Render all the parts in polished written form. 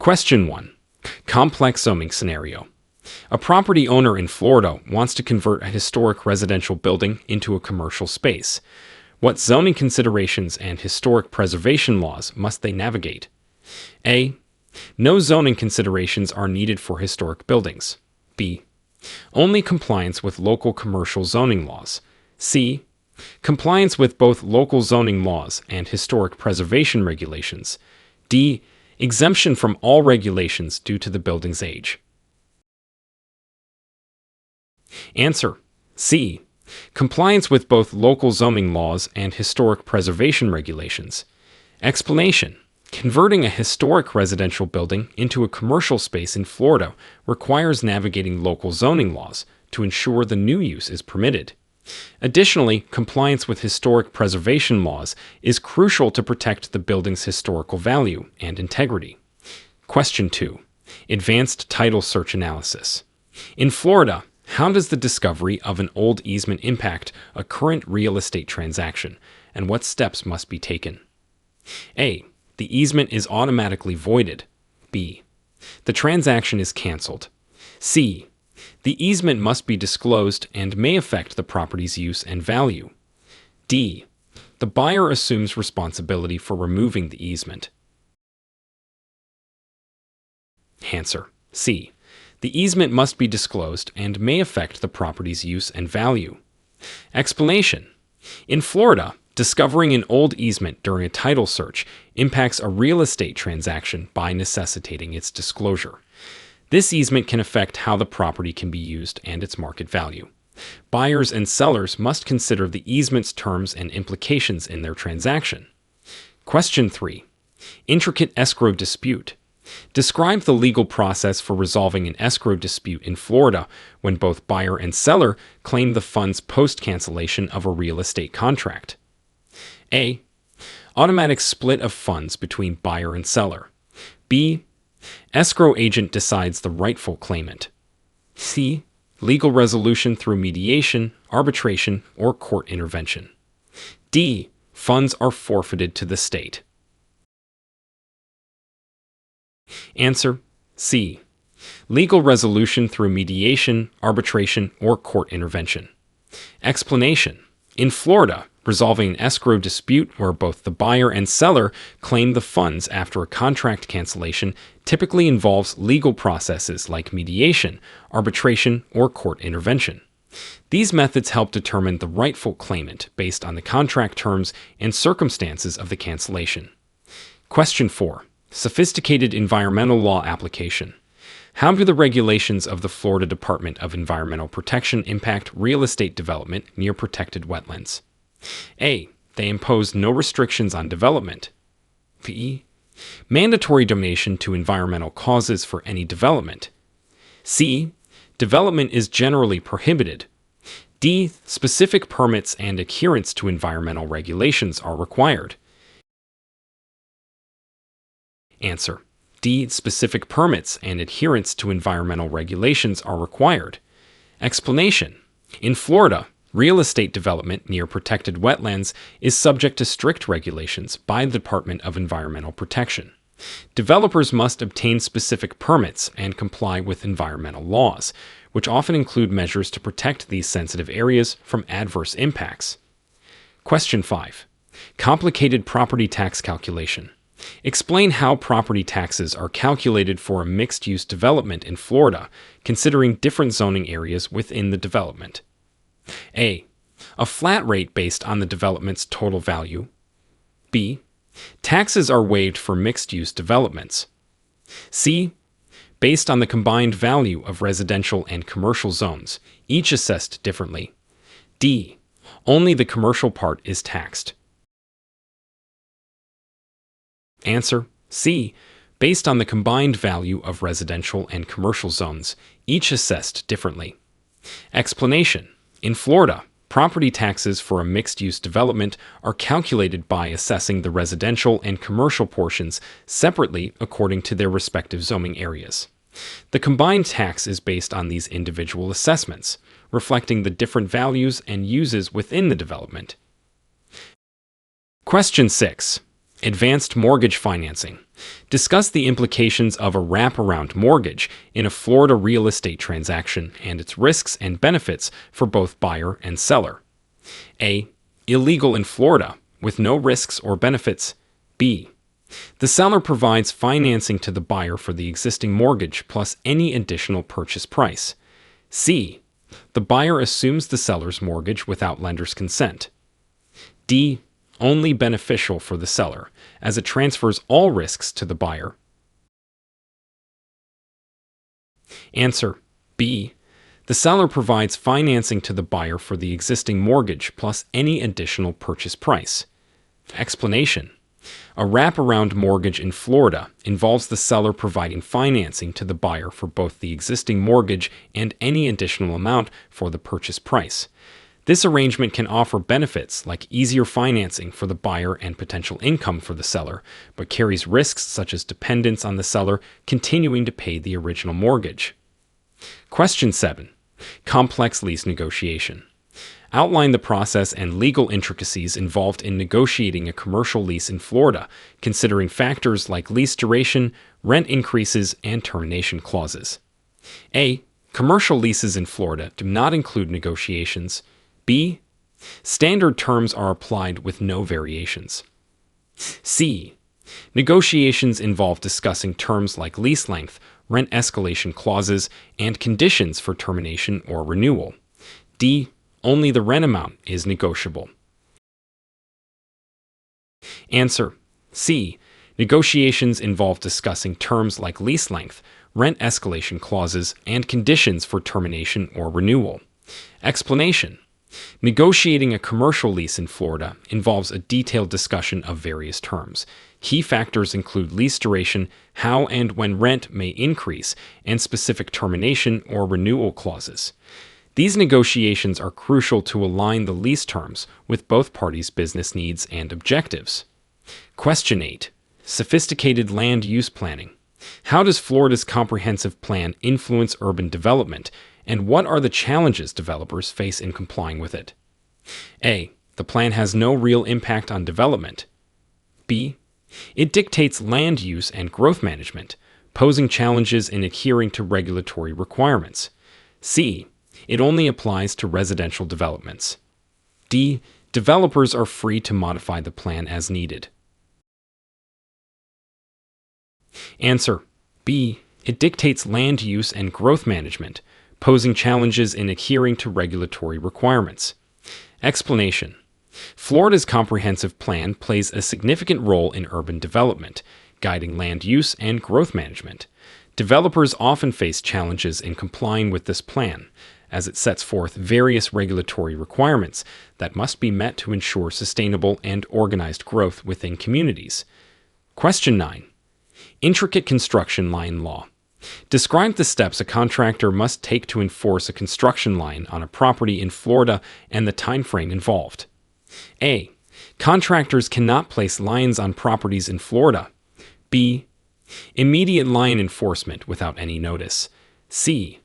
Question 1. Complex zoning scenario. A property owner in Florida wants to convert a historic residential building into a commercial space. What zoning considerations and historic preservation laws must they navigate? A. No zoning considerations are needed for historic buildings. B. Only compliance with local commercial zoning laws. C. Compliance with both local zoning laws and historic preservation regulations. D. Exemption from all regulations due to the building's age. Answer: C. Compliance with both local zoning laws and historic preservation regulations. Explanation: Converting a historic residential building into a commercial space in Florida requires navigating local zoning laws to ensure the new use is permitted. Additionally, compliance with historic preservation laws is crucial to protect the building's historical value and integrity. Question 2. Advanced title search analysis. In Florida, how does the discovery of an old easement impact a current real estate transaction, and what steps must be taken? A. The easement is automatically voided. B. The transaction is canceled. C. The easement must be disclosed and may affect the property's use and value. D. The buyer assumes responsibility for removing the easement. Answer: C. The easement must be disclosed and may affect the property's use and value. Explanation: In Florida, discovering an old easement during a title search impacts a real estate transaction by necessitating its disclosure. This easement can affect how the property can be used and its market value. Buyers and sellers must consider the easement's terms and implications in their transaction. Question 3. Intricate escrow dispute. Describe the legal process for resolving an escrow dispute in Florida when both buyer and seller claim the funds post-cancellation of a real estate contract. A. Automatic split of funds between buyer and seller. B. Escrow agent decides the rightful claimant. C. Legal resolution through mediation, arbitration, or court intervention. D. Funds are forfeited to the state. Answer: C. Legal resolution through mediation, arbitration, or court intervention. Explanation: In Florida, resolving an escrow dispute where both the buyer and seller claim the funds after a contract cancellation typically involves legal processes like mediation, arbitration, or court intervention. These methods help determine the rightful claimant based on the contract terms and circumstances of the cancellation. Question 4. Sophisticated environmental law application. How do the regulations of the Florida Department of Environmental Protection impact real estate development near protected wetlands? A. They impose no restrictions on development. B. Mandatory donation to environmental causes for any development. C. Development is generally prohibited. D. Specific permits and adherence to environmental regulations are required. Answer: D. Specific permits and adherence to environmental regulations are required. Explanation: In Florida, real estate development near protected wetlands is subject to strict regulations by the Department of Environmental Protection. Developers must obtain specific permits and comply with environmental laws, which often include measures to protect these sensitive areas from adverse impacts. Question 5. Complicated property tax calculation. Explain how property taxes are calculated for a mixed-use development in Florida, considering different zoning areas within the development. A. A flat rate based on the development's total value. B. Taxes are waived for mixed-use developments. C. Based on the combined value of residential and commercial zones, each assessed differently. D. Only the commercial part is taxed. Answer: C. Based on the combined value of residential and commercial zones, each assessed differently. Explanation: In Florida, property taxes for a mixed-use development are calculated by assessing the residential and commercial portions separately according to their respective zoning areas. The combined tax is based on these individual assessments, reflecting the different values and uses within the development. Question 6. Advanced mortgage financing. Discuss the implications of a wraparound mortgage in a Florida real estate transaction and its risks and benefits for both buyer and seller. A. Illegal in Florida, with no risks or benefits. B. The seller provides financing to the buyer for the existing mortgage plus any additional purchase price. C. The buyer assumes the seller's mortgage without lender's consent. D. Only beneficial for the seller, as it transfers all risks to the buyer. Answer. B. The seller provides financing to the buyer for the existing mortgage plus any additional purchase price. Explanation. A wraparound mortgage in Florida involves the seller providing financing to the buyer for both the existing mortgage and any additional amount for the purchase price. This arrangement can offer benefits like easier financing for the buyer and potential income for the seller, but carries risks such as dependence on the seller continuing to pay the original mortgage. Question 7. Complex lease negotiation. Outline the process and legal intricacies involved in negotiating a commercial lease in Florida, considering factors like lease duration, rent increases, and termination clauses. A. Commercial leases in Florida do not include negotiations. B. Standard terms are applied with no variations. C. Negotiations involve discussing terms like lease length, rent escalation clauses, and conditions for termination or renewal. D. Only the rent amount is negotiable. Answer. C. Negotiations involve discussing terms like lease length, rent escalation clauses, and conditions for termination or renewal. Explanation. Negotiating a commercial lease in Florida involves a detailed discussion of various terms. Key factors include lease duration, how and when rent may increase, and specific termination or renewal clauses. These negotiations are crucial to align the lease terms with both parties' business needs and objectives. Question 8. Sophisticated land use planning. How does Florida's comprehensive plan influence urban development, and what are the challenges developers face in complying with it? A. The plan has no real impact on development. B. It dictates land use and growth management, posing challenges in adhering to regulatory requirements. C. It only applies to residential developments. D. Developers are free to modify the plan as needed. Answer. B. It dictates land use and growth management, posing challenges in adhering to regulatory requirements. Explanation. Florida's comprehensive plan plays a significant role in urban development, guiding land use and growth management. Developers often face challenges in complying with this plan, as it sets forth various regulatory requirements that must be met to ensure sustainable and organized growth within communities. Question 9. Intricate construction line law. Describe the steps a contractor must take to enforce a construction line on a property in Florida and the time frame involved. A. Contractors cannot place lines on properties in Florida. B. Immediate line enforcement without any notice. C.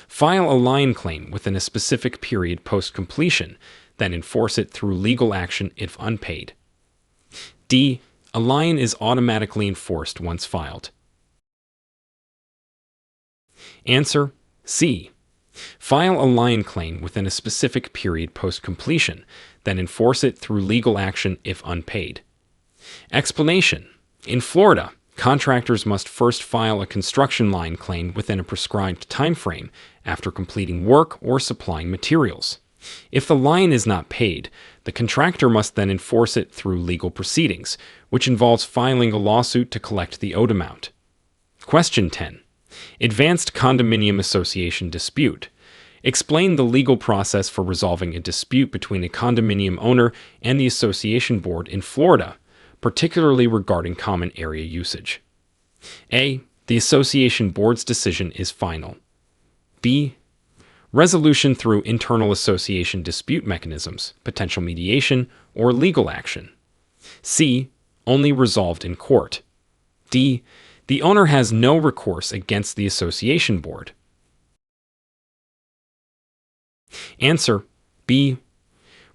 File a line claim within a specific period post-completion, then enforce it through legal action if unpaid. D. A line is automatically enforced once filed. Answer. C. File a line claim within a specific period post-completion, then enforce it through legal action if unpaid. Explanation. In Florida, contractors must first file a construction line claim within a prescribed time frame after completing work or supplying materials. If the line is not paid, the contractor must then enforce it through legal proceedings, which involves filing a lawsuit to collect the owed amount. Question 10. Advanced Condominium Association Dispute. Explain the legal process for resolving a dispute between a condominium owner and the association board in Florida, particularly regarding common area usage. A. The association board's decision is final. B. Resolution through internal association dispute mechanisms, potential mediation, or legal action. C. Only resolved in court. D. The owner has no recourse against the association board. Answer. B.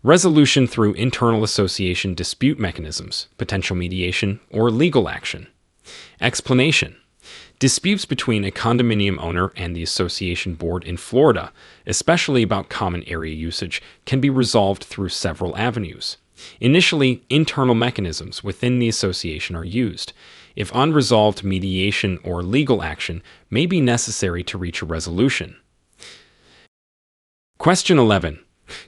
Resolution through internal association dispute mechanisms, potential mediation, or legal action. Explanation. Disputes between a condominium owner and the association board in Florida, especially about common area usage, can be resolved through several avenues. Initially, internal mechanisms within the association are used. If unresolved, mediation or legal action may be necessary to reach a resolution. Question 11.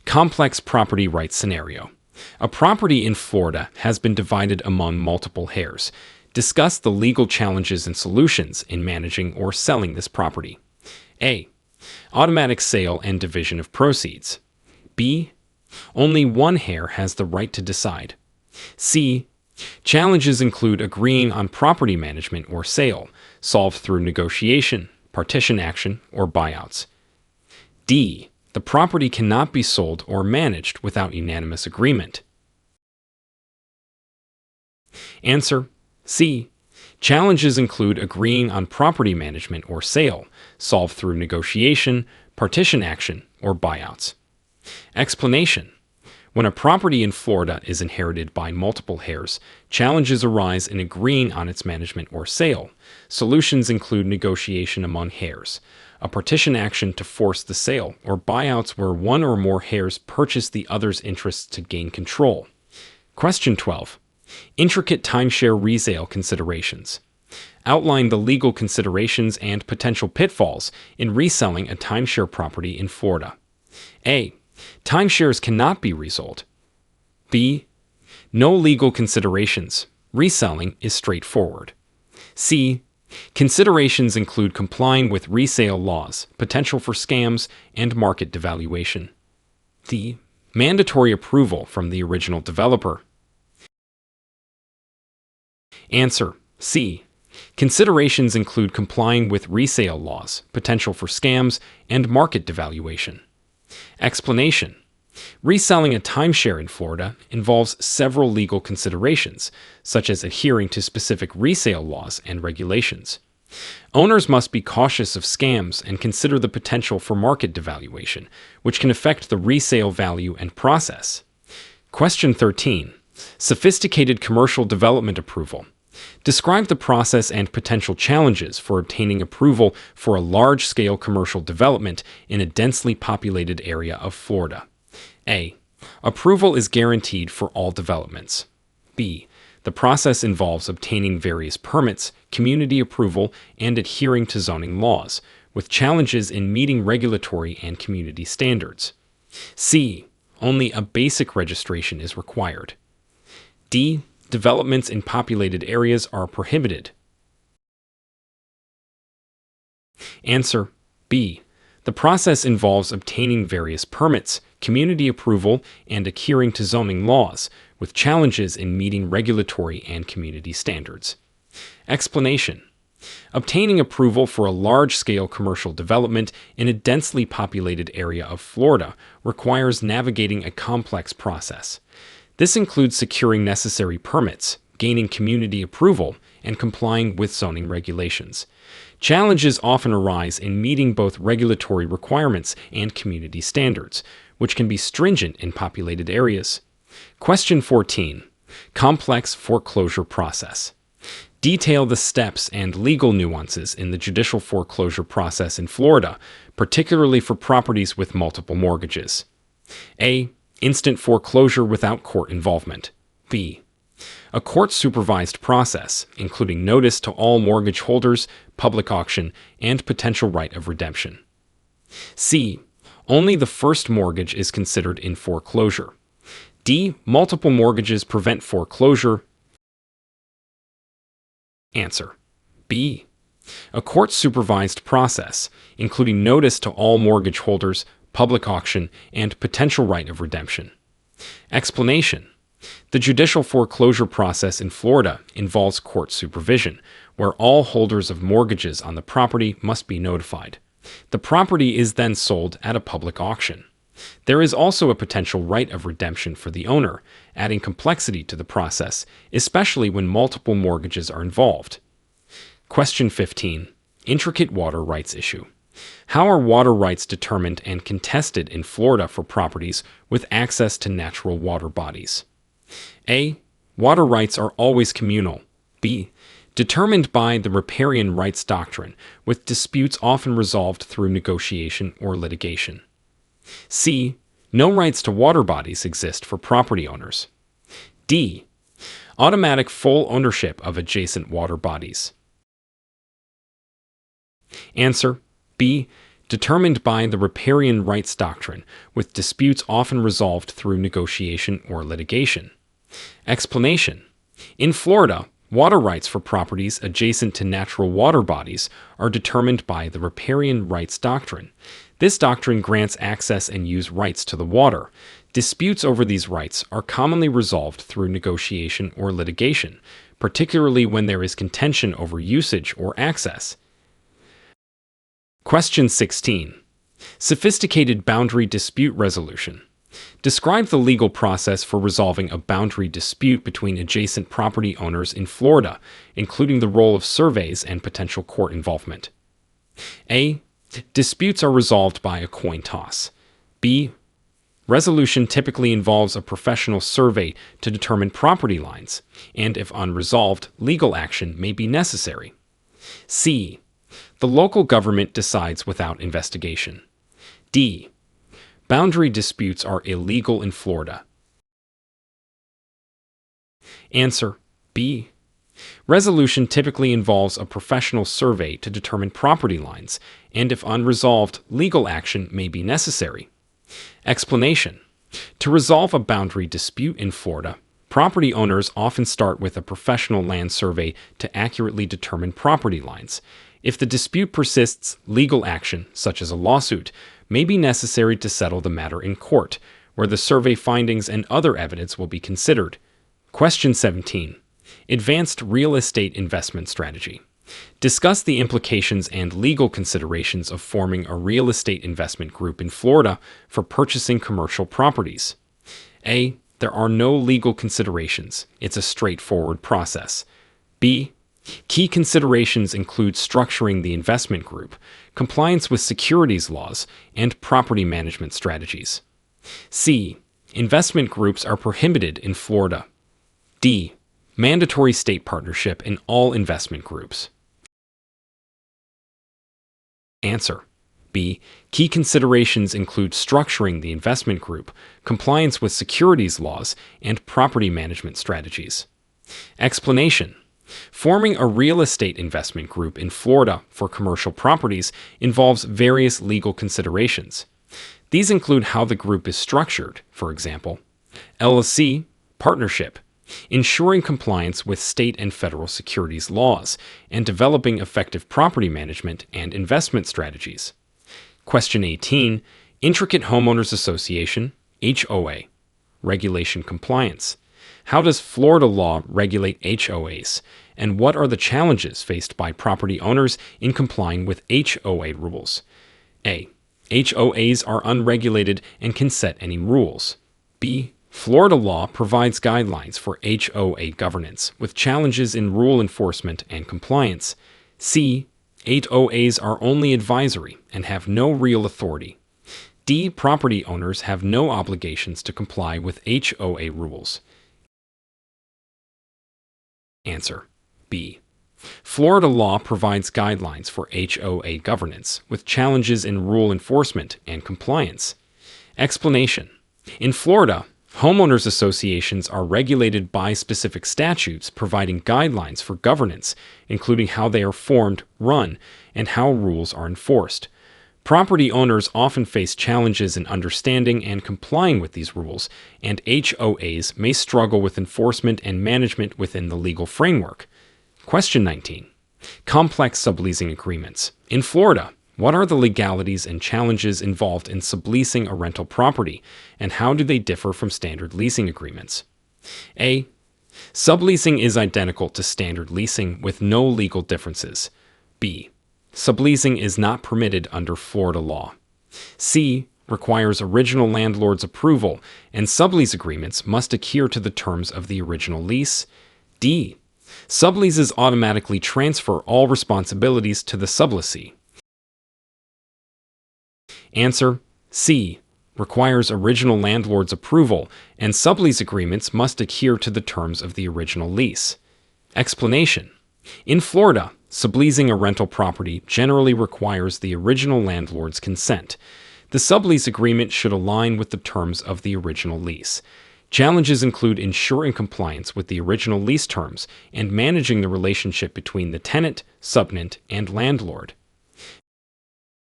Complex property rights scenario. A property in Florida has been divided among multiple heirs. Discuss the legal challenges and solutions in managing or selling this property. A. Automatic sale and division of proceeds. B. Only one heir has the right to decide. C. Challenges include agreeing on property management or sale, solved through negotiation, partition action, or buyouts. D. The property cannot be sold or managed without unanimous agreement. Answer. C. Challenges include agreeing on property management or sale, solved through negotiation, partition action, or buyouts. Explanation. When a property in Florida is inherited by multiple heirs, challenges arise in agreeing on its management or sale. Solutions include negotiation among heirs, a partition action to force the sale, or buyouts where one or more heirs purchase the other's interests to gain control. Question 12. Intricate timeshare resale considerations. Outline the legal considerations and potential pitfalls in reselling a timeshare property in Florida. A. Timeshares cannot be resold. B. No legal considerations. Reselling is straightforward. C. Considerations include complying with resale laws, potential for scams, and market devaluation. D. Mandatory approval from the original developer. Answer. C. Considerations include complying with resale laws, potential for scams, and market devaluation. Explanation. Reselling a timeshare in Florida involves several legal considerations, such as adhering to specific resale laws and regulations. Owners must be cautious of scams and consider the potential for market devaluation, which can affect the resale value and process. Question 13. Sophisticated commercial development approval. Describe the process and potential challenges for obtaining approval for a large-scale commercial development in a densely populated area of Florida. A. Approval is guaranteed for all developments. B. The process involves obtaining various permits, community approval, and adhering to zoning laws, with challenges in meeting regulatory and community standards. C. Only a basic registration is required. D. Developments in populated areas are prohibited. Answer. B. The process involves obtaining various permits, community approval, and adhering to zoning laws, with challenges in meeting regulatory and community standards. Explanation. Obtaining approval for a large-scale commercial development in a densely populated area of Florida requires navigating a complex process. This includes securing necessary permits, gaining community approval, and complying with zoning regulations. Challenges often arise in meeting both regulatory requirements and community standards, which can be stringent in populated areas. Question 14. Complex foreclosure process. Detail the steps and legal nuances in the judicial foreclosure process in Florida, particularly for properties with multiple mortgages. A. Instant foreclosure without court involvement. B. A court-supervised process, including notice to all mortgage holders, public auction, and potential right of redemption. C. Only the first mortgage is considered in foreclosure. D. Multiple mortgages prevent foreclosure. Answer. B. A court-supervised process, including notice to all mortgage holders, public auction, and potential right of redemption. Explanation. The judicial foreclosure process in Florida involves court supervision, where all holders of mortgages on the property must be notified. The property is then sold at a public auction. There is also a potential right of redemption for the owner, adding complexity to the process, especially when multiple mortgages are involved. Question 15. Intricate water rights issue. How are water rights determined and contested in Florida for properties with access to natural water bodies? A. Water rights are always communal. B. Determined by the riparian rights doctrine, with disputes often resolved through negotiation or litigation. C. No rights to water bodies exist for property owners. D. Automatic full ownership of adjacent water bodies. Answer: B. Determined by the riparian rights doctrine, with disputes often resolved through negotiation or litigation. Explanation: in Florida, water rights for properties adjacent to natural water bodies are determined by the riparian rights doctrine. This doctrine grants access and use rights to the water. Disputes over these rights are commonly resolved through negotiation or litigation, particularly when there is contention over usage or access. Question 16. Sophisticated boundary dispute resolution. Describe the legal process for resolving a boundary dispute between adjacent property owners in Florida, including the role of surveys and potential court involvement. A. Disputes are resolved by a coin toss. B. Resolution typically involves a professional survey to determine property lines, and if unresolved, legal action may be necessary. C. The local government decides without investigation. D. Boundary disputes are illegal in Florida. Answer: B. Resolution typically involves a professional survey to determine property lines, and if unresolved, legal action may be necessary. Explanation: to resolve a boundary dispute in Florida, property owners often start with a professional land survey to accurately determine property lines. If the dispute persists, legal action, such as a lawsuit, may be necessary to settle the matter in court, where the survey findings and other evidence will be considered. Question 17. Advanced real estate investment strategy. Discuss the implications and legal considerations of forming a real estate investment group in Florida for purchasing commercial properties. A. There are no legal considerations. It's a straightforward process. B. Key considerations include structuring the investment group, compliance with securities laws, and property management strategies. C. Investment groups are prohibited in Florida. D. Mandatory state partnership in all investment groups. Answer: B. Key considerations include structuring the investment group, compliance with securities laws, and property management strategies. Explanation: forming a real estate investment group in Florida for commercial properties involves various legal considerations. These include how the group is structured, for example, LLC, partnership, ensuring compliance with state and federal securities laws, and developing effective property management and investment strategies. Question 18. Intricate Homeowners Association, HOA. Regulation compliance. How does Florida law regulate HOAs, and what are the challenges faced by property owners in complying with HOA rules? A. HOAs are unregulated and can set any rules. B. Florida law provides guidelines for HOA governance, with challenges in rule enforcement and compliance. C. HOAs are only advisory and have no real authority. D. Property owners have no obligations to comply with HOA rules. Answer: B. Florida law provides guidelines for HOA governance, with challenges in rule enforcement and compliance. Explanation: in Florida, homeowners associations are regulated by specific statutes providing guidelines for governance, including how they are formed, run, and how rules are enforced. Property owners often face challenges in understanding and complying with these rules, and HOAs may struggle with enforcement and management within the legal framework. Question 19. Complex subleasing agreements. In Florida, what are the legalities and challenges involved in subleasing a rental property, and how do they differ from standard leasing agreements? A. Subleasing is identical to standard leasing with no legal differences. B. Subleasing is not permitted under Florida law. C. Requires original landlord's approval, and sublease agreements must adhere to the terms of the original lease. D. Subleases automatically transfer all responsibilities to the subleasee. Answer C. Requires original landlord's approval, and sublease agreements must adhere to the terms of the original lease. Explanation. In Florida, subleasing a rental property generally requires the original landlord's consent. The sublease agreement should align with the terms of the original lease. Challenges include ensuring compliance with the original lease terms and managing the relationship between the tenant, subtenant, and landlord.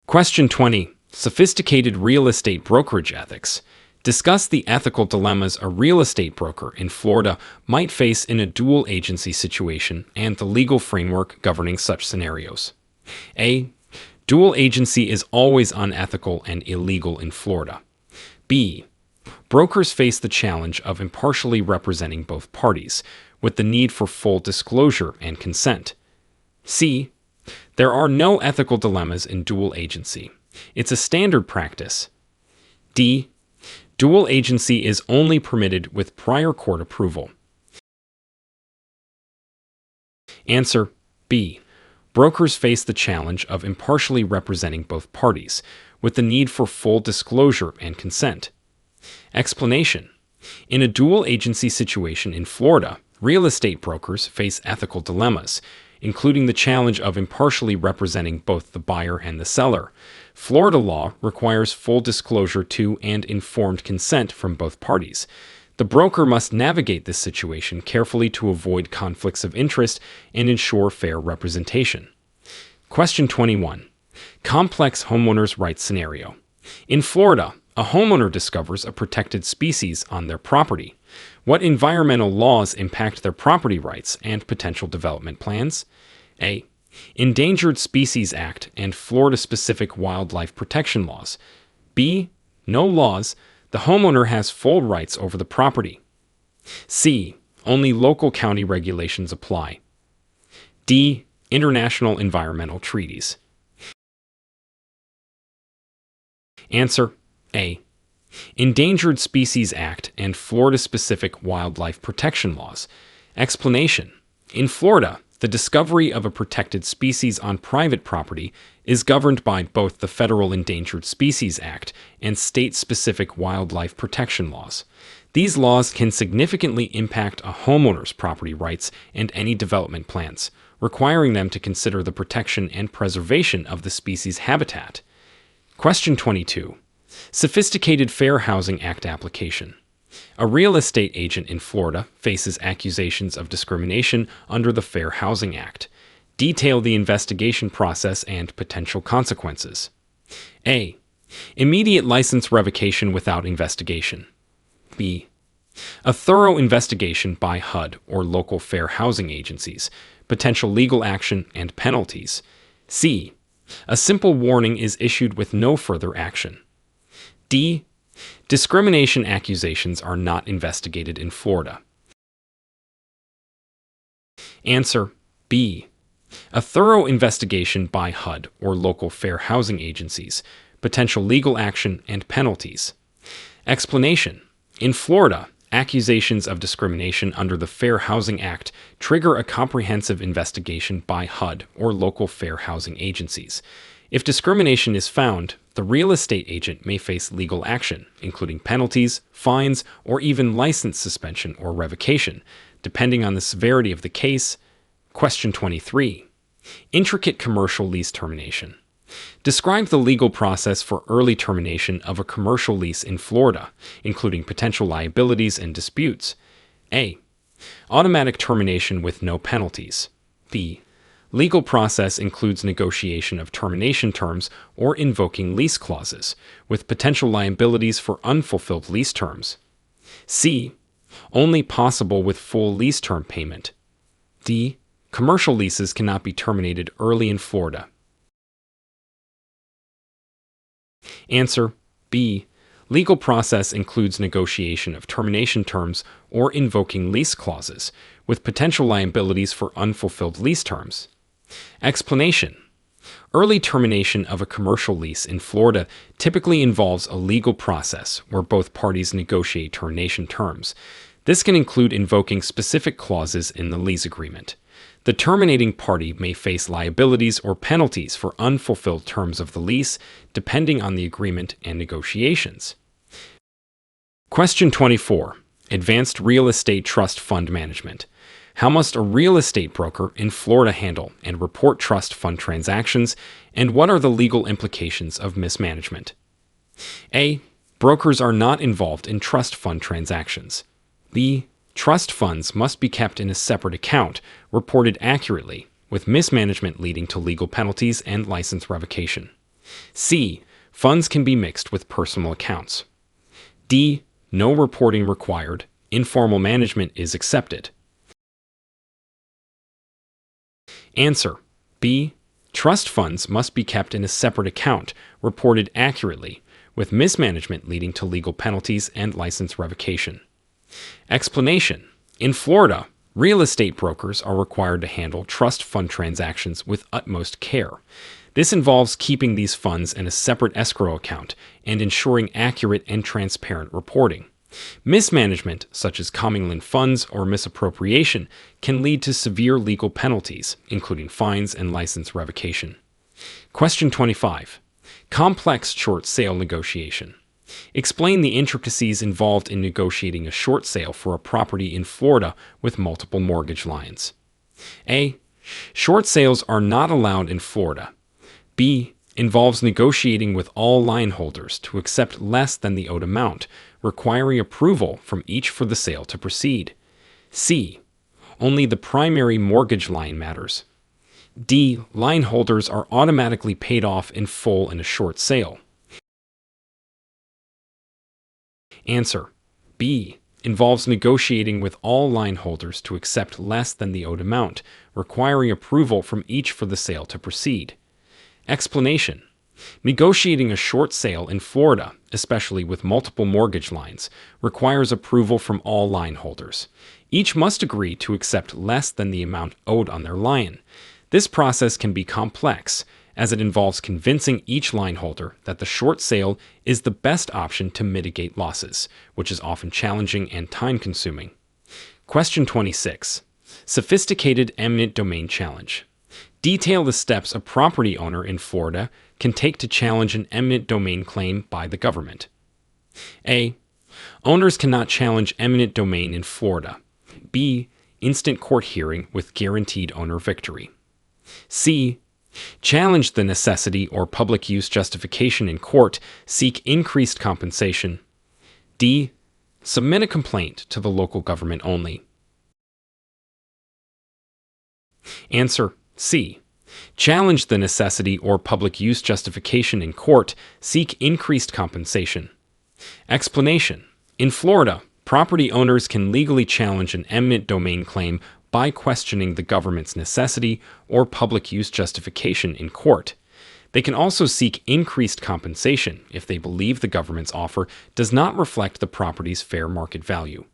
Question 20. Sophisticated real estate brokerage ethics. Discuss the ethical dilemmas a real estate broker in Florida might face in a dual agency situation and the legal framework governing such scenarios. A. Dual agency is always unethical and illegal in Florida. B. Brokers face the challenge of impartially representing both parties, with the need for full disclosure and consent. C. There are no ethical dilemmas in dual agency. It's a standard practice. D. Dual agency is only permitted with prior court approval. Answer B. Brokers face the challenge of impartially representing both parties, with the need for full disclosure and consent. Explanation. In a dual agency situation in Florida, real estate brokers face ethical dilemmas, including the challenge of impartially representing both the buyer and the seller. Florida law requires full disclosure to and informed consent from both parties. The broker must navigate this situation carefully to avoid conflicts of interest and ensure fair representation. Question 21. Complex homeowners' rights scenario. In Florida, a homeowner discovers a protected species on their property. What environmental laws impact their property rights and potential development plans? A. Endangered Species Act and Florida-specific wildlife protection laws. B. No laws. The homeowner has full rights over the property. C. Only local county regulations apply. D. International environmental treaties. Answer A. Endangered Species Act and Florida-specific wildlife protection laws. Explanation. In Florida, the discovery of a protected species on private property is governed by both the Federal Endangered Species Act and state-specific wildlife protection laws. These laws can significantly impact a homeowner's property rights and any development plans, requiring them to consider the protection and preservation of the species' habitat. Question 22. Sophisticated Fair Housing Act application. A real estate agent in Florida faces accusations of discrimination under the Fair Housing Act. Detail the investigation process and potential consequences. A. Immediate license revocation without investigation. B. A thorough investigation by HUD or local fair housing agencies, potential legal action and penalties. C. A simple warning is issued with no further action. D. Discrimination accusations are not investigated in Florida. Answer B. A thorough investigation by HUD or local fair housing agencies, potential legal action and penalties. Explanation. In Florida, accusations of discrimination under the Fair Housing Act trigger a comprehensive investigation by HUD or local fair housing agencies. If discrimination is found, the real estate agent may face legal action, including penalties, fines, or even license suspension or revocation, depending on the severity of the case. Question 23. Intricate commercial lease termination. Describe the legal process for early termination of a commercial lease in Florida, including potential liabilities and disputes. A. Automatic termination with no penalties. B. Legal process includes negotiation of termination terms or invoking lease clauses, with potential liabilities for unfulfilled lease terms. C. Only possible with full lease term payment. D. Commercial leases cannot be terminated early in Florida. Answer B. Legal process includes negotiation of termination terms or invoking lease clauses, with potential liabilities for unfulfilled lease terms. Explanation. Early termination of a commercial lease in Florida typically involves a legal process where both parties negotiate termination terms. This can include invoking specific clauses in the lease agreement. The terminating party may face liabilities or penalties for unfulfilled terms of the lease, depending on the agreement and negotiations. Question 24. Advanced Real Estate Trust Fund Management. How must a real estate broker in Florida handle and report trust fund transactions, and what are the legal implications of mismanagement? A. Brokers are not involved in trust fund transactions. B. Trust funds must be kept in a separate account, reported accurately, with mismanagement leading to legal penalties and license revocation. C. Funds can be mixed with personal accounts. D. No reporting required. Informal management is accepted. Answer. B. Trust funds must be kept in a separate account, reported accurately, with mismanagement leading to legal penalties and license revocation. Explanation. In Florida, real estate brokers are required to handle trust fund transactions with utmost care. This involves keeping these funds in a separate escrow account and ensuring accurate and transparent reporting. Mismanagement, such as commingling funds or misappropriation, can lead to severe legal penalties, including fines and license revocation. Question 25. Complex short sale negotiation. Explain the intricacies involved in negotiating a short sale for a property in Florida with multiple mortgage lines. A. Short sales are not allowed in Florida. B. Involves negotiating with all line holders to accept less than the owed amount, requiring approval from each for the sale to proceed. C. Only the primary mortgage line matters. D. Line holders are automatically paid off in full in a short sale. Answer. B. Involves negotiating with all line holders to accept less than the owed amount, requiring approval from each for the sale to proceed. Explanation. Negotiating a short sale in Florida, especially with multiple mortgage lines, requires approval from all line holders. Each must agree to accept less than the amount owed on their line. This process can be complex, as it involves convincing each line holder that the short sale is the best option to mitigate losses, which is often challenging and time-consuming. Question 26. Sophisticated eminent domain challenge. Detail the steps a property owner in Florida can take to challenge an eminent domain claim by the government. A. Owners cannot challenge eminent domain in Florida. B. Instant court hearing with guaranteed owner victory. C. Challenge the necessity or public use justification in court, seek increased compensation. D. Submit a complaint to the local government only. Answer. C. Challenge the necessity or public use justification in court, seek increased compensation. Explanation. In Florida, property owners can legally challenge an eminent domain claim by questioning the government's necessity or public use justification in court. They can also seek increased compensation if they believe the government's offer does not reflect the property's fair market value.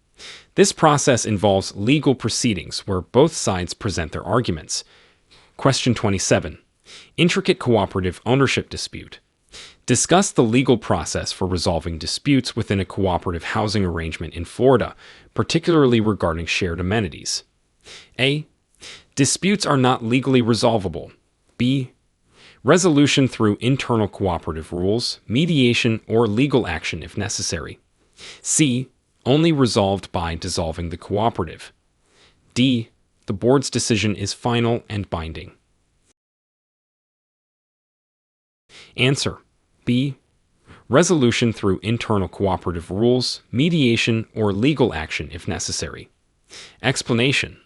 This process involves legal proceedings where both sides present their arguments. Question 27. Intricate cooperative ownership dispute. Discuss the legal process for resolving disputes within a cooperative housing arrangement in Florida, particularly regarding shared amenities. A. Disputes are not legally resolvable. B. Resolution through internal cooperative rules, mediation, or legal action if necessary. C. Only resolved by dissolving the cooperative. D. The board's decision is final and binding. Answer. B. Resolution through internal cooperative rules, mediation, or legal action if necessary. Explanation.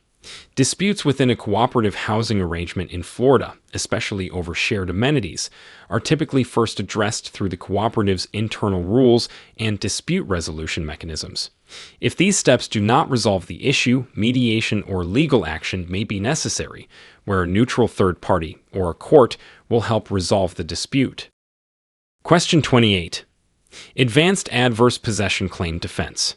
Disputes within a cooperative housing arrangement in Florida, especially over shared amenities, are typically first addressed through the cooperative's internal rules and dispute resolution mechanisms. If these steps do not resolve the issue, mediation or legal action may be necessary, where a neutral third party or a court will help resolve the dispute. Question 28. Advanced Adverse Possession Claim Defense.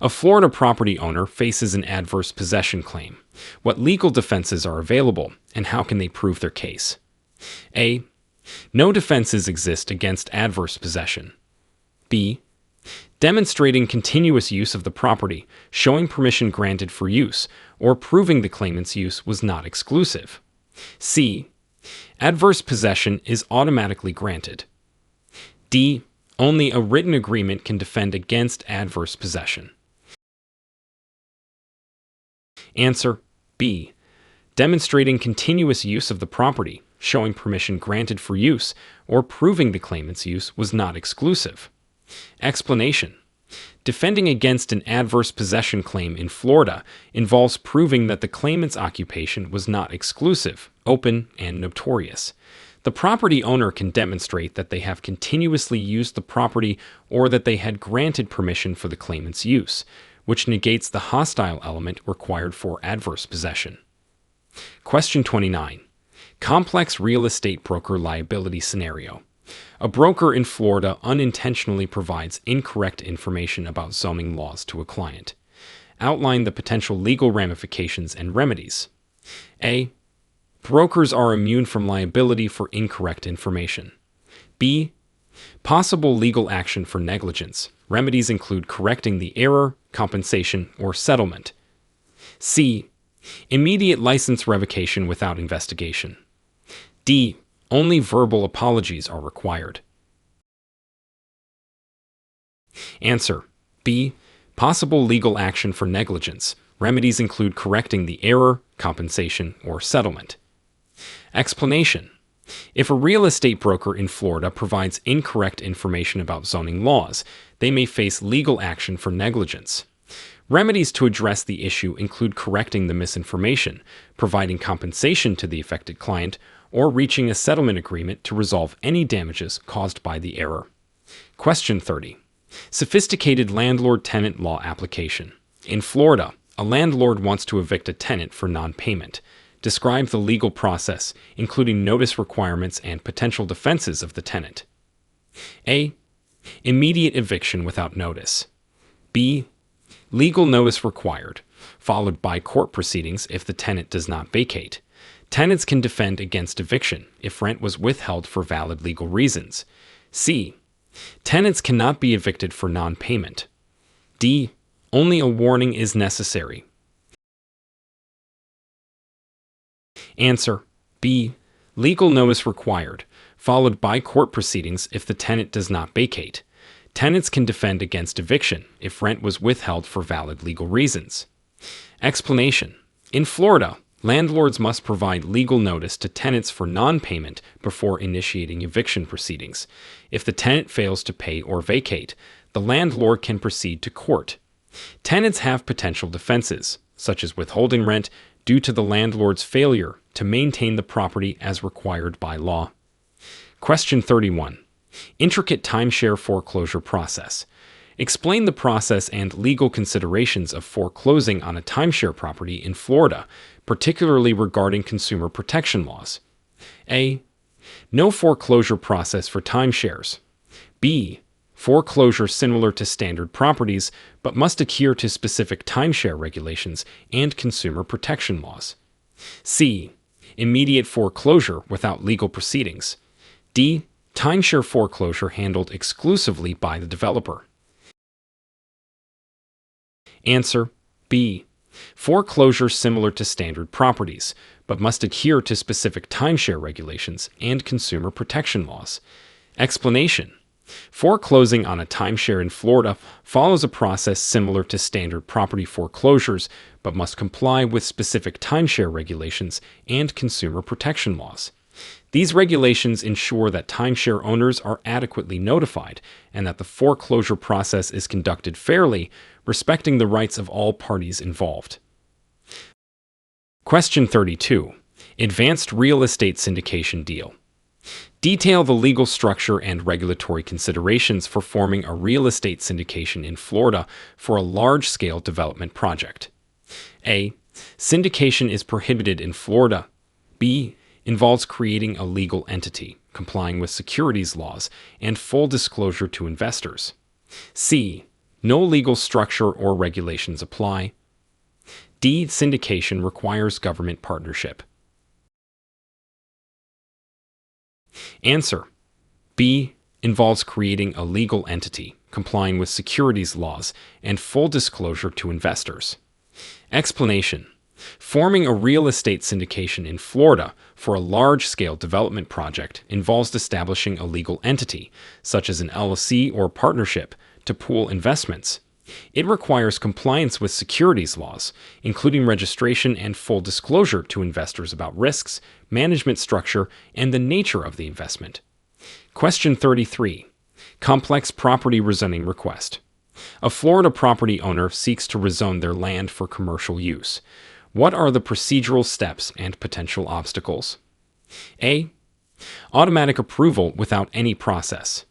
A Florida property owner faces an adverse possession claim. What legal defenses are available, and how can they prove their case? A. No defenses exist against adverse possession. B. Demonstrating continuous use of the property, showing permission granted for use, or proving the claimant's use was not exclusive. C. Adverse possession is automatically granted. D. Only a written agreement can defend against adverse possession. Answer B. Demonstrating continuous use of the property, showing permission granted for use, or proving the claimant's use was not exclusive. Explanation. Defending against an adverse possession claim in Florida involves proving that the claimant's occupation was not exclusive, open, and notorious. The property owner can demonstrate that they have continuously used the property or that they had granted permission for the claimant's use, which negates the hostile element required for adverse possession. Question 29. Complex real estate broker liability scenario. A broker in Florida unintentionally provides incorrect information about zoning laws to a client. Outline the potential legal ramifications and remedies. A. Brokers are immune from liability for incorrect information. B. Possible legal action for negligence. Remedies include correcting the error, compensation, or settlement. C. Immediate license revocation without investigation. D. Only verbal apologies are required. Answer. B. Possible legal action for negligence. Remedies include correcting the error, compensation, or settlement. Explanation. If a real estate broker in Florida provides incorrect information about zoning laws, they may face legal action for negligence. Remedies to address the issue include correcting the misinformation, providing compensation to the affected client, or reaching a settlement agreement to resolve any damages caused by the error. Question 30. Sophisticated landlord-tenant law application. In Florida, a landlord wants to evict a tenant for non-payment. Describe the legal process, including notice requirements and potential defenses of the tenant. A. Immediate eviction without notice. B. Legal notice required, followed by court proceedings if the tenant does not vacate. Tenants can defend against eviction if rent was withheld for valid legal reasons. C. Tenants cannot be evicted for non-payment. D. Only a warning is necessary. Answer. B. Legal notice required, followed by court proceedings if the tenant does not vacate. Tenants can defend against eviction if rent was withheld for valid legal reasons. Explanation. In Florida, landlords must provide legal notice to tenants for non-payment before initiating eviction proceedings. If the tenant fails to pay or vacate, the landlord can proceed to court. Tenants have potential defenses, such as withholding rent, due to the landlord's failure to maintain the property as required by law. Question 31. Intricate timeshare foreclosure process. Explain the process and legal considerations of foreclosing on a timeshare property in Florida, particularly regarding consumer protection laws. A. No foreclosure process for timeshares. B. Foreclosure similar to standard properties, but must adhere to specific timeshare regulations and consumer protection laws. C. Immediate foreclosure without legal proceedings. D. Timeshare foreclosure handled exclusively by the developer. Answer. B. Foreclosure similar to standard properties, but must adhere to specific timeshare regulations and consumer protection laws. Explanation. Foreclosing on a timeshare in Florida follows a process similar to standard property foreclosures, but must comply with specific timeshare regulations and consumer protection laws. These regulations ensure that timeshare owners are adequately notified and that the foreclosure process is conducted fairly, respecting the rights of all parties involved. Question 32. Advanced real estate syndication deal. Detail the legal structure and regulatory considerations for forming a real estate syndication in Florida for a large-scale development project. A. Syndication is prohibited in Florida. B. Involves creating a legal entity, complying with securities laws, and full disclosure to investors. C. No legal structure or regulations apply. D. Syndication requires government partnership. Answer. B. Involves creating a legal entity, complying with securities laws, and full disclosure to investors. Explanation: forming a real estate syndication in Florida for a large-scale development project involves establishing a legal entity, such as an LLC or partnership, to pool investments. It requires compliance with securities laws, including registration and full disclosure to investors about risks, management structure, and the nature of the investment. Question 33. Complex property rezoning request. A Florida property owner seeks to rezone their land for commercial use. What are the procedural steps and potential obstacles? A. Automatic approval without any process.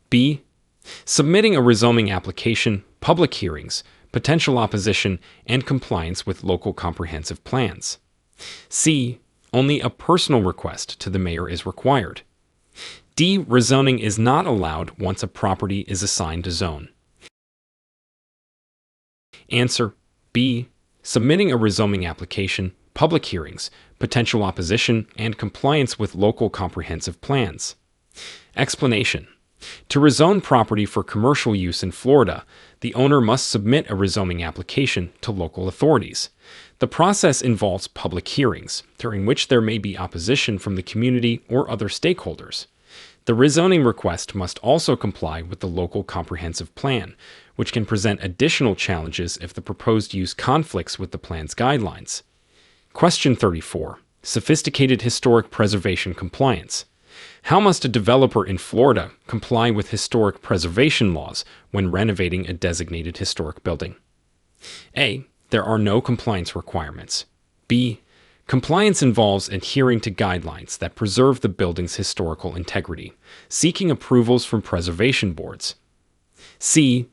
B. Submitting a rezoning application, public hearings, potential opposition, and compliance with local comprehensive plans. C. Only a personal request to the mayor is required. D. Rezoning is not allowed once a property is assigned a zone. Answer: B. Submitting a rezoning application, public hearings, potential opposition, and compliance with local comprehensive plans. Explanation: to rezone property for commercial use in Florida, the owner must submit a rezoning application to local authorities. The process involves public hearings, during which there may be opposition from the community or other stakeholders. The rezoning request must also comply with the local comprehensive plan, which can present additional challenges if the proposed use conflicts with the plan's guidelines. Question 34. Sophisticated historic preservation compliance. How must a developer in Florida comply with historic preservation laws when renovating a designated historic building? A. There are no compliance requirements. B. Compliance involves adhering to guidelines that preserve the building's historical integrity, seeking approvals from preservation boards. C.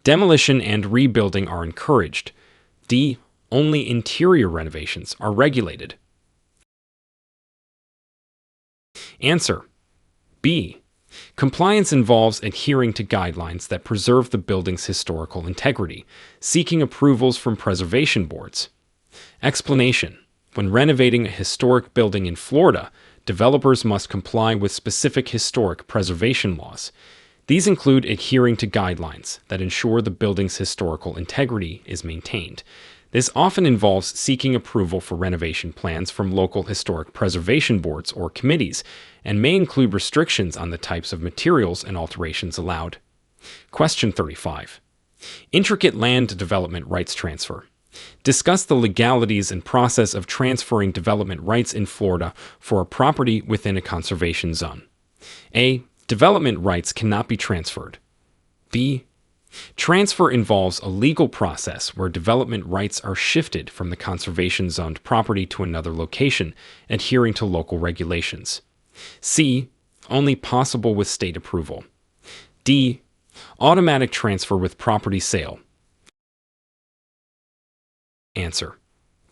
Demolition and rebuilding are encouraged. D. Only interior renovations are regulated. Answer: B. Compliance involves adhering to guidelines that preserve the building's historical integrity, seeking approvals from preservation boards. Explanation: when renovating a historic building in Florida, developers must comply with specific historic preservation laws. These include adhering to guidelines that ensure the building's historical integrity is maintained. This often involves seeking approval for renovation plans from local historic preservation boards or committees, and may include restrictions on the types of materials and alterations allowed. Question 35. Intricate land development rights transfer. Discuss the legalities and process of transferring development rights in Florida for a property within a conservation zone. A. Development rights cannot be transferred. B. Transfer involves a legal process where development rights are shifted from the conservation-zoned property to another location, adhering to local regulations. C. Only possible with state approval. D. Automatic transfer with property sale. Answer: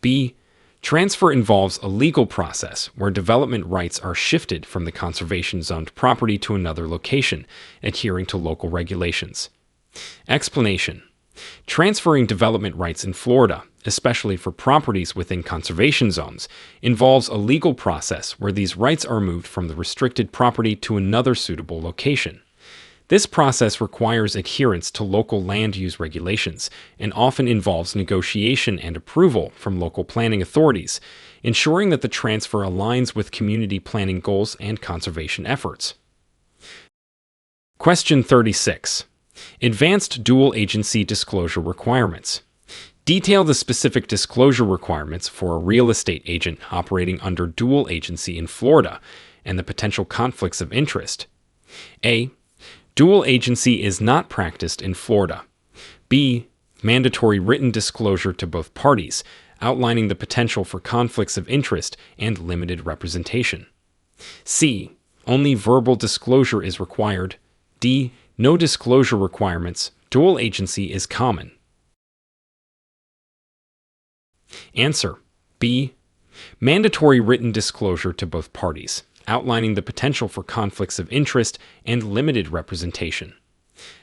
B. Transfer involves a legal process where development rights are shifted from the conservation-zoned property to another location, adhering to local regulations. Explanation: transferring development rights in Florida, especially for properties within conservation zones, involves a legal process where these rights are moved from the restricted property to another suitable location. This process requires adherence to local land use regulations and often involves negotiation and approval from local planning authorities, ensuring that the transfer aligns with community planning goals and conservation efforts. Question 36. Advanced dual agency disclosure requirements. Detail the specific disclosure requirements for a real estate agent operating under dual agency in Florida and the potential conflicts of interest. A. Dual agency is not practiced in Florida. B. Mandatory written disclosure to both parties, outlining the potential for conflicts of interest and limited representation. C. Only verbal disclosure is required. D. No disclosure requirements. Dual agency is common. Answer: B. Mandatory written disclosure to both parties, outlining the potential for conflicts of interest and limited representation.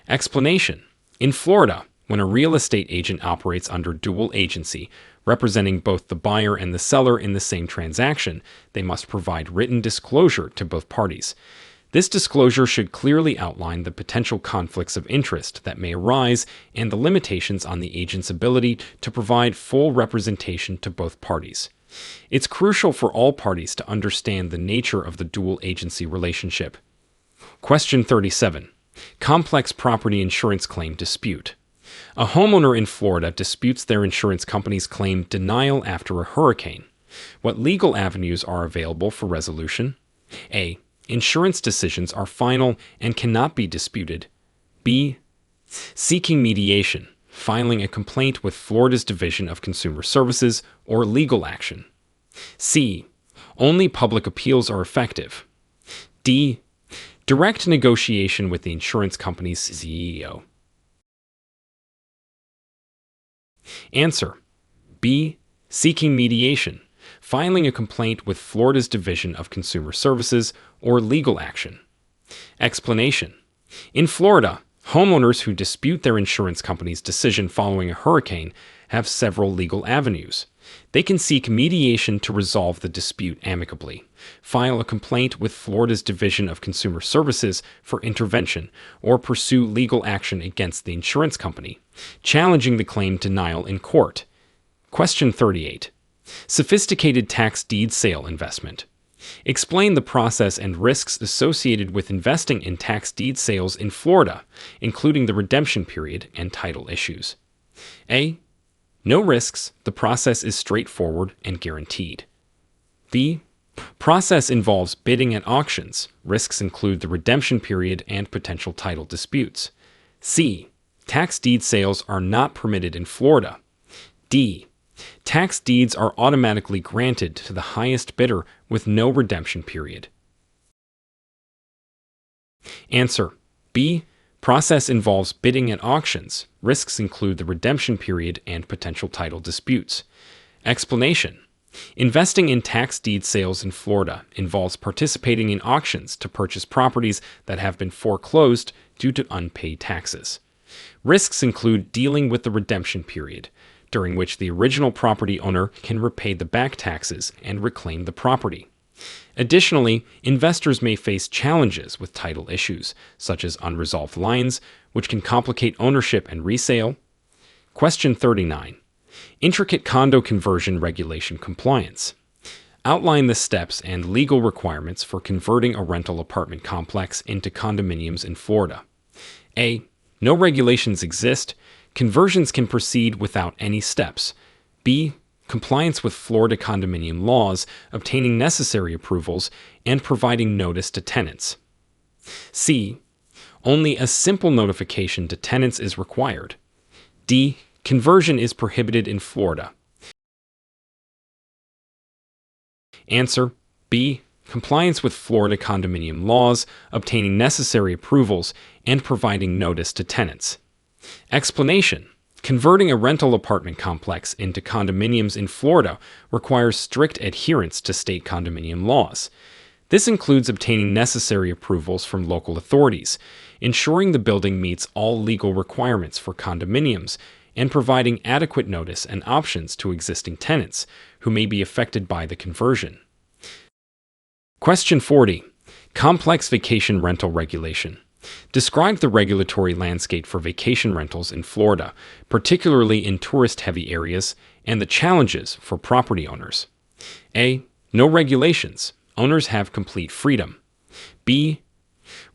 Explanation: in Florida, when a real estate agent operates under dual agency, representing both the buyer and the seller in the same transaction, they must provide written disclosure to both parties. This disclosure should clearly outline the potential conflicts of interest that may arise and the limitations on the agent's ability to provide full representation to both parties. It's crucial for all parties to understand the nature of the dual agency relationship. Question 37. Complex property insurance claim dispute. A homeowner in Florida disputes their insurance company's claim denial after a hurricane. What legal avenues are available for resolution? A. Insurance decisions are final and cannot be disputed. B. Seeking mediation, filing a complaint with Florida's Division of Consumer Services or legal action. C. Only public appeals are effective. D. Direct negotiation with the insurance company's CEO. Answer. B. Seeking mediation, filing a complaint with Florida's Division of Consumer Services or legal action. Explanation. In Florida, homeowners who dispute their insurance company's decision following a hurricane have several legal avenues. They can seek mediation to resolve the dispute amicably, file a complaint with Florida's Division of Consumer Services for intervention, or pursue legal action against the insurance company, challenging the claim denial in court. Question 38. Sophisticated tax deed sale investment. Explain the process and risks associated with investing in tax deed sales in Florida, including the redemption period and title issues. A. No risks. The process is straightforward and guaranteed. B. Process involves bidding at auctions. Risks include the redemption period and potential title disputes. C. Tax deed sales are not permitted in Florida. D. Tax deeds are automatically granted to the highest bidder with no redemption period. Answer. B. Process involves bidding at auctions. Risks include the redemption period and potential title disputes. Explanation. Investing in tax deed sales in Florida involves participating in auctions to purchase properties that have been foreclosed due to unpaid taxes. Risks include dealing with the redemption period, during which the original property owner can repay the back taxes and reclaim the property. Additionally, investors may face challenges with title issues, such as unresolved liens, which can complicate ownership and resale. Question 39. Intricate condo conversion regulation compliance. Outline the steps and legal requirements for converting a rental apartment complex into condominiums in Florida. A. No regulations exist. Conversions can proceed without any steps. B. Compliance with Florida condominium laws, obtaining necessary approvals, and providing notice to tenants. C. Only a simple notification to tenants is required. D. Conversion is prohibited in Florida. Answer. B. Compliance with Florida condominium laws, obtaining necessary approvals, and providing notice to tenants. Explanation. Converting a rental apartment complex into condominiums in Florida requires strict adherence to state condominium laws. This includes obtaining necessary approvals from local authorities, ensuring the building meets all legal requirements for condominiums, and providing adequate notice and options to existing tenants who may be affected by the conversion. Question 40. Complex vacation rental regulation. Describe the regulatory landscape for vacation rentals in Florida, particularly in tourist-heavy areas, and the challenges for property owners. A. No regulations. Owners have complete freedom. B.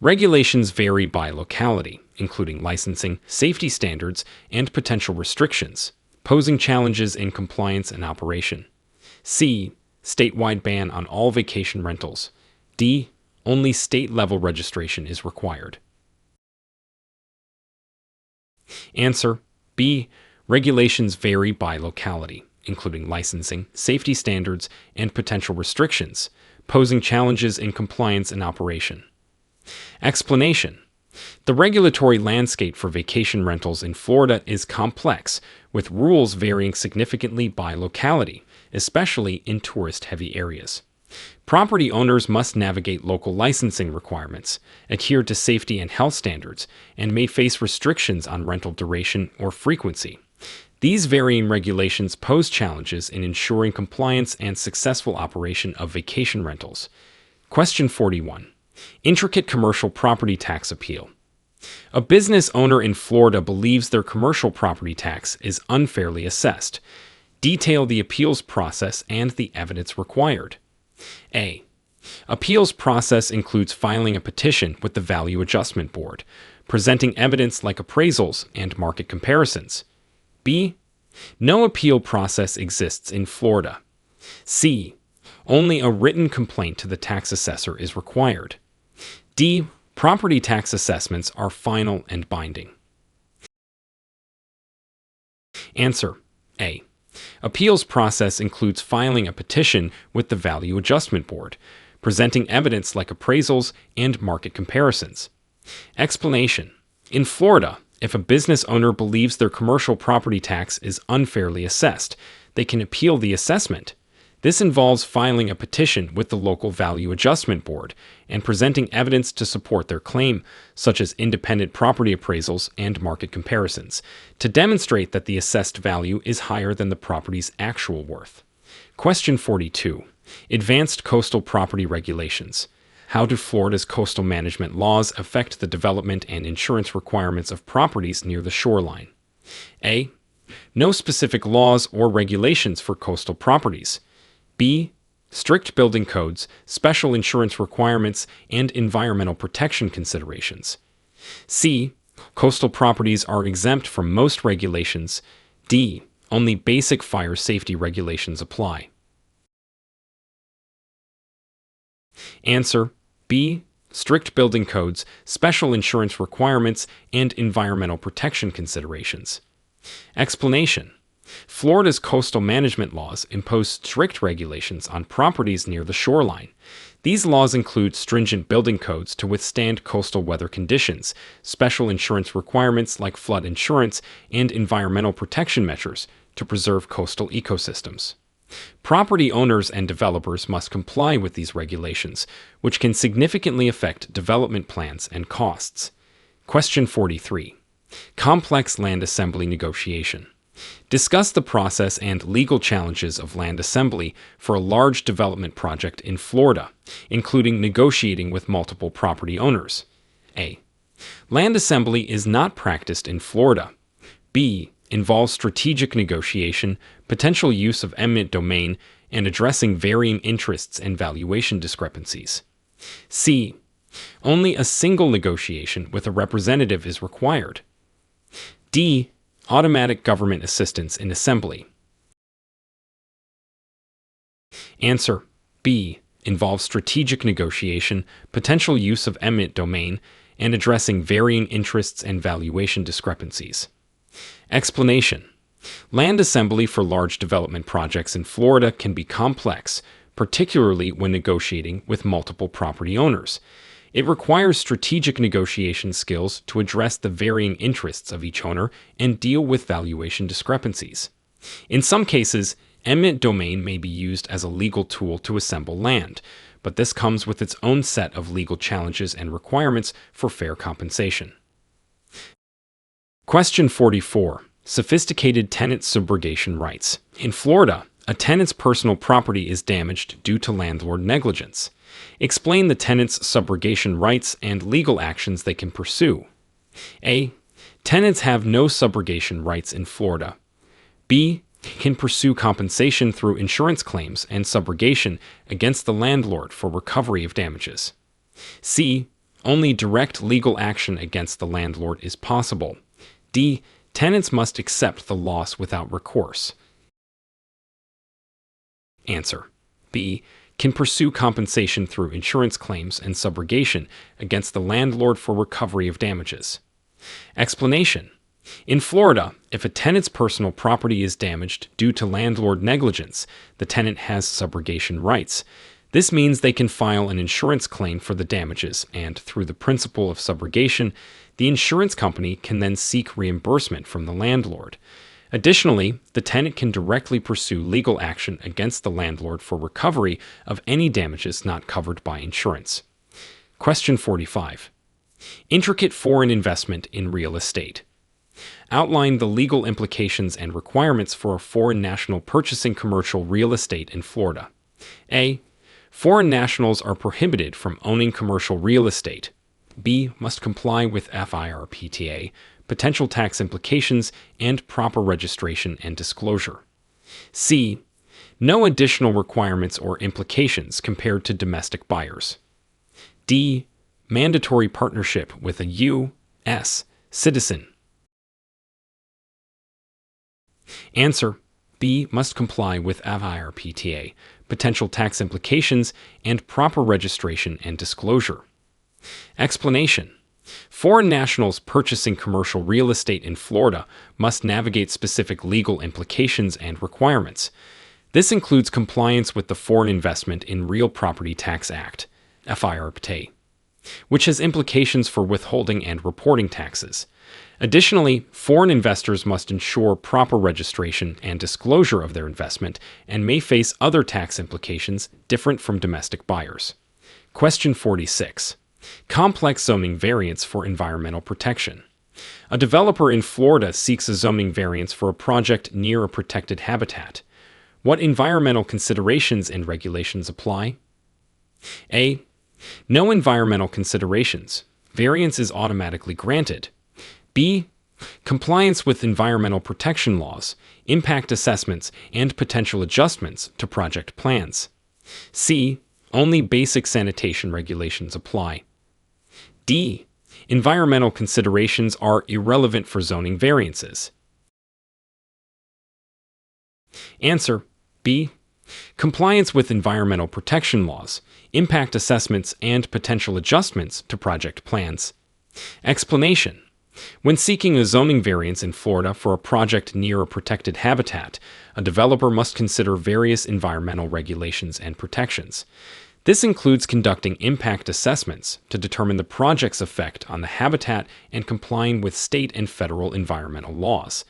Regulations vary by locality, including licensing, safety standards, and potential restrictions, posing challenges in compliance and operation. C. Statewide ban on all vacation rentals. D. Only state-level registration is required. Answer. B. Regulations vary by locality, including licensing, safety standards, and potential restrictions, posing challenges in compliance and operation. Explanation. The regulatory landscape for vacation rentals in Florida is complex, with rules varying significantly by locality, especially in tourist-heavy areas. Property owners must navigate local licensing requirements, adhere to safety and health standards, and may face restrictions on rental duration or frequency. These varying regulations pose challenges in ensuring compliance and successful operation of vacation rentals. Question 41. Intricate commercial property tax appeal. A business owner in Florida believes their commercial property tax is unfairly assessed. Detail the appeals process and the evidence required. A. Appeals process includes filing a petition with the Value Adjustment Board, presenting evidence like appraisals and market comparisons. B. No appeal process exists in Florida. C. Only a written complaint to the tax assessor is required. D. Property tax assessments are final and binding. Answer. A. Appeals process includes filing a petition with the Value Adjustment Board, presenting evidence like appraisals and market comparisons. Explanation. In Florida, if a business owner believes their commercial property tax is unfairly assessed, they can appeal the assessment. This involves filing a petition with the local Value Adjustment Board and presenting evidence to support their claim, such as independent property appraisals and market comparisons, to demonstrate that the assessed value is higher than the property's actual worth. Question 42. Advanced coastal property regulations. How do Florida's coastal management laws affect the development and insurance requirements of properties near the shoreline? A. No specific laws or regulations for coastal properties. B. Strict building codes, special insurance requirements, and environmental protection considerations. C. Coastal properties are exempt from most regulations. D. Only basic fire safety regulations apply. Answer. B. Strict building codes, special insurance requirements, and environmental protection considerations. Explanation. Florida's coastal management laws impose strict regulations on properties near the shoreline. These laws include stringent building codes to withstand coastal weather conditions, special insurance requirements like flood insurance, and environmental protection measures to preserve coastal ecosystems. Property owners and developers must comply with these regulations, which can significantly affect development plans and costs. Question 43. Complex land assembly negotiation. Discuss the process and legal challenges of land assembly for a large development project in Florida, including negotiating with multiple property owners. A. Land assembly is not practiced in Florida. B. Involves strategic negotiation, potential use of eminent domain, and addressing varying interests and valuation discrepancies. C. Only a single negotiation with a representative is required. D. Automatic government assistance in assembly. Answer. B. Involves strategic negotiation, potential use of eminent domain, and addressing varying interests and valuation discrepancies. Explanation. Land assembly for large development projects in Florida can be complex, particularly when negotiating with multiple property owners. It requires strategic negotiation skills to address the varying interests of each owner and deal with valuation discrepancies. In some cases, eminent domain may be used as a legal tool to assemble land, but this comes with its own set of legal challenges and requirements for fair compensation. Question 44. Sophisticated tenant subrogation rights. In Florida, a tenant's personal property is damaged due to landlord negligence. Explain the tenant's subrogation rights and legal actions they can pursue. A. Tenants have no subrogation rights in Florida. B. Can pursue compensation through insurance claims and subrogation against the landlord for recovery of damages. C. Only direct legal action against the landlord is possible. D. Tenants must accept the loss without recourse. Answer. B. Can pursue compensation through insurance claims and subrogation against the landlord for recovery of damages. Explanation. In Florida, if a tenant's personal property is damaged due to landlord negligence, the tenant has subrogation rights. This means they can file an insurance claim for the damages, and through the principle of subrogation, the insurance company can then seek reimbursement from the landlord. Additionally, the tenant can directly pursue legal action against the landlord for recovery of any damages not covered by insurance. Question 45. Intricate foreign investment in real estate. Outline the legal implications and requirements for a foreign national purchasing commercial real estate in Florida. A. Foreign nationals are prohibited from owning commercial real estate. B. Must comply with FIRPTA, potential tax implications, and proper registration and disclosure. C. No additional requirements or implications compared to domestic buyers. D. Mandatory partnership with a U.S. citizen. Answer: B. Must comply with FIRPTA, potential tax implications, and proper registration and disclosure. Explanation: Foreign nationals purchasing commercial real estate in Florida must navigate specific legal implications and requirements. This includes compliance with the Foreign Investment in Real Property Tax Act, FIRPTA, which has implications for withholding and reporting taxes. Additionally, foreign investors must ensure proper registration and disclosure of their investment and may face other tax implications different from domestic buyers. Question 46. Complex zoning variance for environmental protection. A developer in Florida seeks a zoning variance for a project near a protected habitat. What environmental considerations and regulations apply? A. No environmental considerations. Variance is automatically granted. B. Compliance with environmental protection laws, impact assessments, and potential adjustments to project plans. C. Only basic sanitation regulations apply. D. Environmental considerations are irrelevant for zoning variances. Answer: B. Compliance with environmental protection laws, impact assessments, and potential adjustments to project plans. Explanation: When seeking a zoning variance in Florida for a project near a protected habitat, a developer must consider various environmental regulations and protections. This includes conducting impact assessments to determine the project's effect on the habitat and complying with state and federal environmental laws.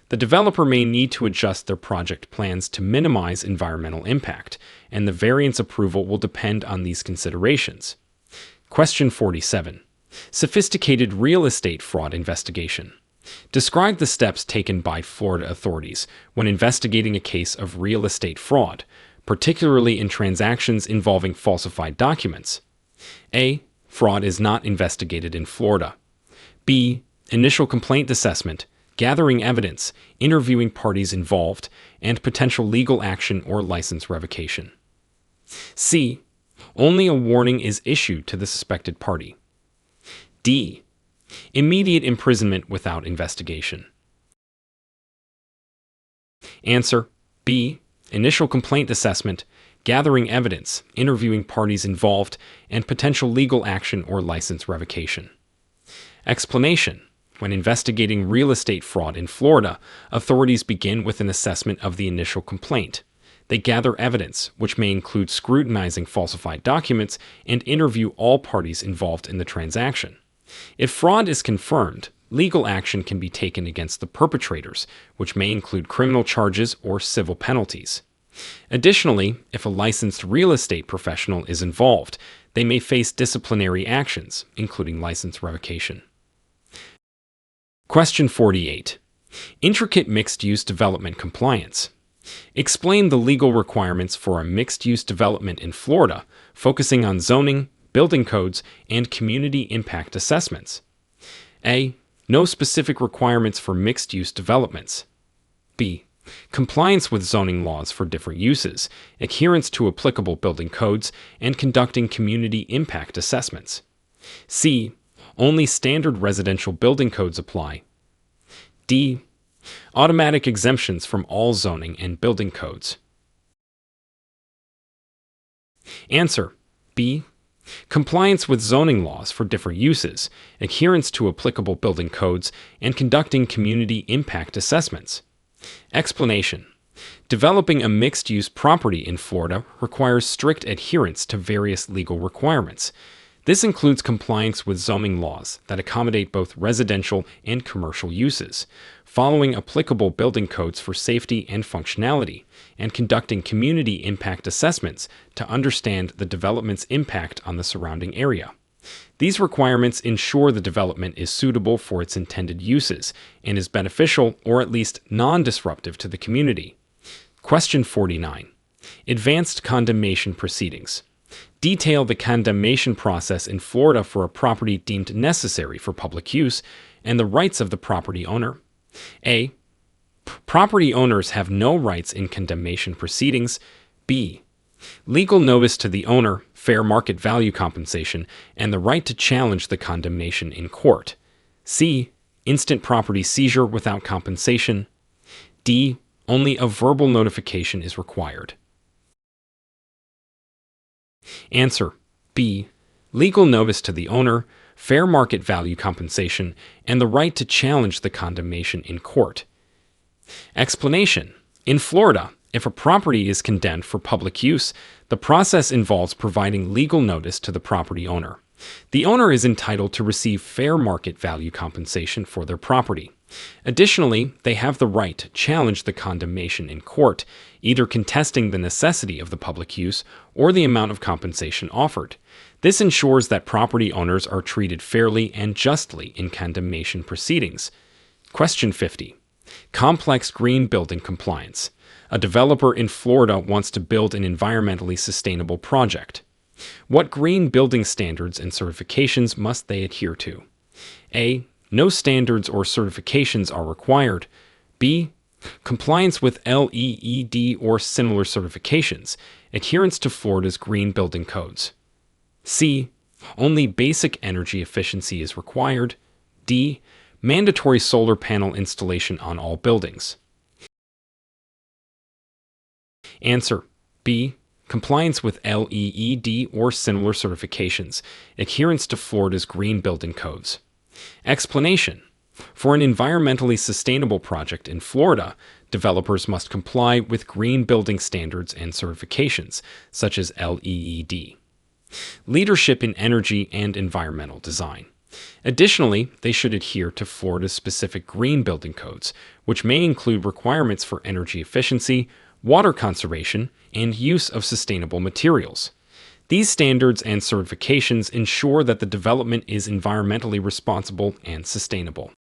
The developer may need to adjust their project plans to minimize environmental impact, and the variance approval will depend on these considerations. Question 47. Sophisticated real estate fraud investigation. Describe the steps taken by Florida authorities when investigating a case of real estate fraud, particularly in transactions involving falsified documents. A. Fraud is not investigated in Florida. B. Initial complaint assessment, gathering evidence, interviewing parties involved, and potential legal action or license revocation. C. Only a warning is issued to the suspected party. D. Immediate imprisonment without investigation. Answer: B. Initial complaint assessment, gathering evidence, interviewing parties involved, and potential legal action or license revocation. Explanation: When investigating real estate fraud in Florida, authorities begin with an assessment of the initial complaint. They gather evidence, which may include scrutinizing falsified documents, and interview all parties involved in the transaction. If fraud is confirmed, legal action can be taken against the perpetrators, which may include criminal charges or civil penalties. Additionally, if a licensed real estate professional is involved, they may face disciplinary actions, including license revocation. Question 48. Intricate mixed-use development compliance. Explain the legal requirements for a mixed-use development in Florida, focusing on zoning, building codes, and community impact assessments. A. No specific requirements for mixed-use developments. B. Compliance with zoning laws for different uses, adherence to applicable building codes, and conducting community impact assessments. C. Only standard residential building codes apply. D. Automatic exemptions from all zoning and building codes. Answer: B. Compliance with zoning laws for different uses, adherence to applicable building codes, and conducting community impact assessments. Explanation: Developing a mixed-use property in Florida requires strict adherence to various legal requirements. This includes compliance with zoning laws that accommodate both residential and commercial uses, following applicable building codes for safety and functionality, and conducting community impact assessments to understand the development's impact on the surrounding area. These requirements ensure the development is suitable for its intended uses and is beneficial or at least non-disruptive to the community. Question 49. Advanced condemnation proceedings. Detail the condemnation process in Florida for a property deemed necessary for public use and the rights of the property owner. A. Property owners have no rights in condemnation proceedings. B. Legal notice to the owner, fair market value compensation, and the right to challenge the condemnation in court. C. Instant property seizure without compensation. D. Only a verbal notification is required. Answer: B. Legal notice to the owner, fair market value compensation, and the right to challenge the condemnation in court. Explanation: in Florida, if a property is condemned for public use, the process involves providing legal notice to the property owner. The owner is entitled to receive fair market value compensation for their property. Additionally, they have the right to challenge the condemnation in court, either contesting the necessity of the public use or the amount of compensation offered. This ensures that property owners are treated fairly and justly in condemnation proceedings. Question 50. Complex green building compliance. A developer in Florida wants to build an environmentally sustainable project. What green building standards and certifications must they adhere to? A. No standards or certifications are required. B. Compliance with LEED or similar certifications. Adherence to Florida's green building codes. C. Only basic energy efficiency is required. D. Mandatory solar panel installation on all buildings. Answer: B. Compliance with LEED or similar certifications. Adherence to Florida's green building codes. Explanation: for an environmentally sustainable project in Florida, developers must comply with green building standards and certifications, such as LEED. Leadership in energy and environmental design. Additionally, they should adhere to Florida's specific green building codes, which may include requirements for energy efficiency, water conservation, and use of sustainable materials. These standards and certifications ensure that the development is environmentally responsible and sustainable.